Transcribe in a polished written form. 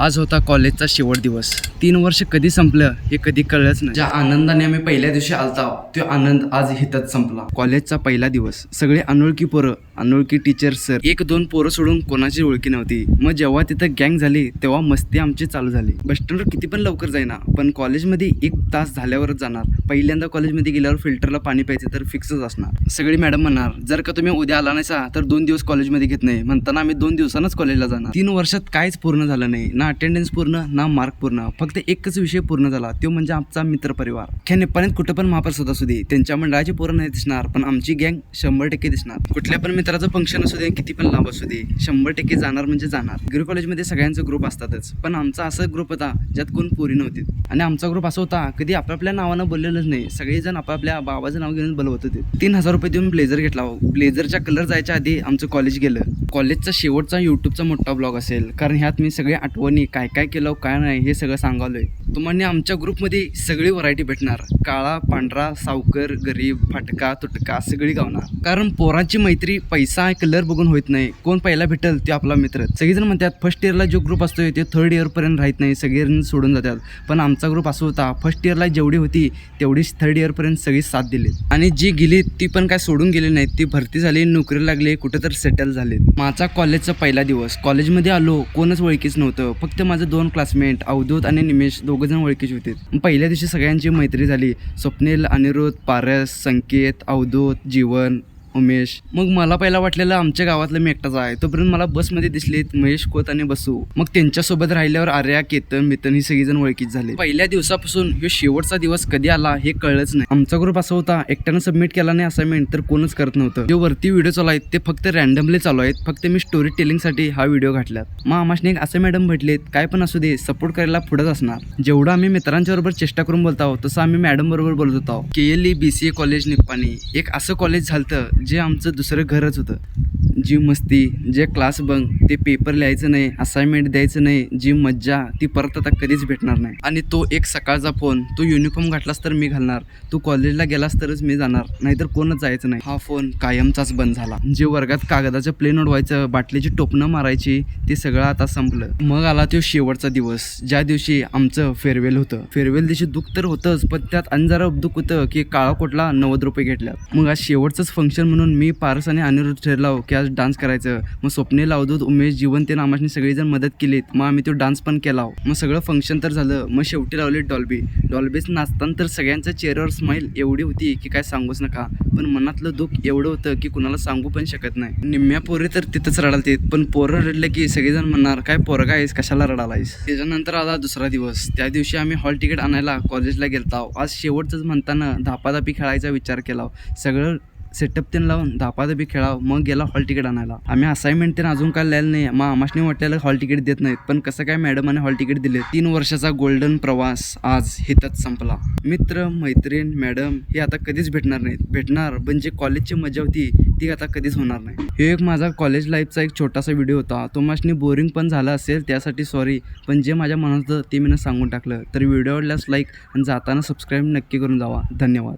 आज होता कॉलेजचा शेवट दिवस। 3 वर्ष कधी संपलं हे कधी कळलंच नाही। ज्या आनंदाने आम्ही पहिल्या दिवशी आलता तो आनंद आज हितच संपला। कॉलेजचा पहिला दिवस, सगळे अनोळखी पोरं, अनोळखी टीचर सर, एक दोन पोरं सोडून कोणाची ओळखी नव्हती। मग जेव्हा तिथं गँग झाली तेव्हा मस्ती आमची चालू झाली। बस स्टँडवर किती पण लवकर जाईना, पण कॉलेजमध्ये 1 तास झाल्यावरच जाणार। पहिल्यांदा कॉलेजमध्ये गेल्यावर फिल्टरला पाणी प्यायचं तर फिक्सच असणार। सगळी मॅडम म्हणणार, जर का तुम्ही उद्या आला नाहीसा तर 2 दिवस कॉलेजमध्ये घेत नाही, म्हणताना आम्ही 2 दिवसांनाच कॉलेजला जाणार। 3 वर्षात काहीच पूर्ण झालं नाही, ना अटेंडन्स पूर्ण ना मार्क पूर्ण, फक्त एकच विषय पूर्ण झाला, तो म्हणजे आमचा मित्रपरिवार। ख्या नेपाळ्यात कुठं पण महाप्रसाद असू दे, त्यांच्या मंडळाची पोरं नाही दिसणार, पण आमची गँग 100% दिसणार। कुठल्या पण मित्राचं फंक्शन असू दे, किती पण लांब असू दे, 100% जाणार म्हणजे जाणार। डिग्री कॉलेजमध्ये सगळ्यांचा ग्रुप असतातच, पण आमचा असा ग्रुप होता ज्यात कोण पोरी नव्हती। आणि आमचा ग्रुप असा होता कधी आपापल्या नावानं बोललेलंच नाही, सगळेजण आपापल्या बाबाचं नाव घेऊन बोलवत होते। 3000 रुपये देऊन ब्लेझर घेतला। ब्लेझरच्या कलर जायच्या आधी आमचं कॉलेज गेलं। कॉलेजचा शेवटचा यूट्यूबचा मोठा ब्लॉग असेल, कारण ह्यात मी सगळे आठवणी काय काय केलं काय नाही हे सगळं सांगालोय। तुम्हाला आमच्या ग्रुपमध्ये सगळी व्हरायटी भेटणार, काळा पांढरा, सावकर, गरीब, फाटका तुटका सगळी गावणार। कारण पोरांची मैत्री पैसा कलर बघून होत नाही, कोण पहिला भेटल ते आपला मित्र। सगळेजण म्हणतात फर्स्ट इयरला जो ग्रुप असतोय ते थर्ड इयर पर्यंत राहत नाही, सगळेजण सोडून जातात, पण आमचा ग्रुप असं होता फर्स्ट इयरला जेवढी होती तेवढीच थर्ड इयर पर्यंत सगळी साथ दिली। आणि जी गेली ती पण काय सोडून गेली नाही, ती भरती झाली, नोकरी लागली, कुठं तर सेटल झाले। माझा कॉलेजचा पहिला दिवस, कॉलेजमध्ये आलो कोणच ओळखीच नव्हतं, फक्त माझं 2 क्लासमेट अवधूत आणि निमेश दोघंजण ओळखीचे होते। पहिल्या दिवशी सगळ्यांची मैत्री झाली, स्वप्नील, अनिरुद्ध, पारस, संकेत, अवधूत, जीवन, उमेश। मग मला पहिला वाटलेलं आमच्या गावातलं मी एकटाच आहे, तोपर्यंत मला बसमध्ये दिसलेत महेश खोत आणि बसू। मग त्यांच्यासोबत राहिल्यावर आर्या, केतन, मितन ही सगळीजण ओळखीच झाले। पहिल्या दिवसापासून हे शेवटचा दिवस कधी आला हे कळलंच नाही। आमचा ग्रुप असा होता, एकट्यानं सबमिट केला नाही असाइनमेंट तर कोणच करत नव्हतं। जे वरती व्हिडिओ चालू आहेत ते फक्त रॅन्डमली चालू आहेत, फक्त मी स्टोरी टेलिंगसाठी हा व्हिडिओ घातल्यात। मग आम्हाला एक असे मॅडम भेटलेत, काय पण असू दे सपोर्ट करायला पुढेच असणार। जेवढं आम्ही मित्रांच्या बरोबर चेष्टा करून बोलतो तसं आम्ही मॅडम बरोबर बोलत होतो। KLE BCA कॉलेज निप्पाणी एक असं कॉलेज झालतं जे आमचं दुसरं घरच होतं। जी मस्ती, जे क्लास बंक, ते पेपर लिहायचं नाही, असाइनमेंट द्यायचं नाही, जी मज्जा ती परत आता कधीच भेटणार नाही। आणि तो एक सकाळचा फोन, तू युनिफॉर्म घातलास तर मी घालणार, तू कॉलेजला गेलास तरच मी जाणार, नाहीतर कोणच जायचं नाही, हा फोन कायमचाच बंद झाला। जे वर्गात कागदाचं प्लेन उडवायचं, बाटलीची टोपणं मारायची, ते सगळं आता संपलं। मग आला तो शेवटचा दिवस, ज्या दिवशी आमचं फेअरवेल होतं। फेअरवेल दिवशी दुःख तर होतंच, पण त्यात अंजारा दुःख होतं की काळा कोटला 90 रुपये घेतल्यात। मग आज शेवटचंच फंक्शन म्हणून मी पारस आणि अनिरुद्ध ठरलो की आज डान्स करायचं। मग स्वप्नील, अवधूत, उमेश, जीवन ते आम्हाला सगळेजण मदत केलीत, मग आम्ही तो डान्स पण केला। मग सगळं फंक्शन तर झालं, मग शेवटी लावली डॉल्बीच नाचताना तर सगळ्यांच्या चेहऱ्यावर स्माईल एवढी होती की काय सांगूच नका, पण मनातलं दुःख एवढं होतं की कुणाला सांगू पण शकत नाही। निम्म्या पोरी तर तिथंच रडालते, पण पोरं रडले की सगळेजण म्हणणार काय पोरगा आहेस, कशाला रडालायस। त्याच्यानंतर आला दुसरा दिवस, त्या दिवशी आम्ही हॉल तिकीट आणायला कॉलेजला गेलतो। आज शेवटचंच म्हणताना धापाधापी खेळायचा विचार केला, सगळं सेटअप ते लावून धापाधापी खेळाव, मग गेला हॉल तिकीट आणायला। आम्ही असाइनमेंट ते अजून काय लिहायला नाही, मग आम्हाला वाटलेलं हॉल तिकीट देत नाहीत, पण कसं काय मॅडमाने हॉल तिकीट दिले। 3 वर्षाचा गोल्डन प्रवास आज हितच संपला। मित्र, मैत्रीण, मॅडम हे आता कधीच भेटणार नाहीत, भेटणार पण जे कॉलेजची मजा होती ती आता कधीच होणार नाही। हे एक माझा कॉलेज लाईफचा एक छोटासा व्हिडिओ होता, तुम्हाला बोरिंग पण झाला असेल त्यासाठी सॉरी, पण जे माझ्या मनात होतं ते मी सांगून टाकलं। तर व्हिडिओ आवडल्यास लाईक आणि जाताना सबस्क्राईब नक्की करून जावा। धन्यवाद।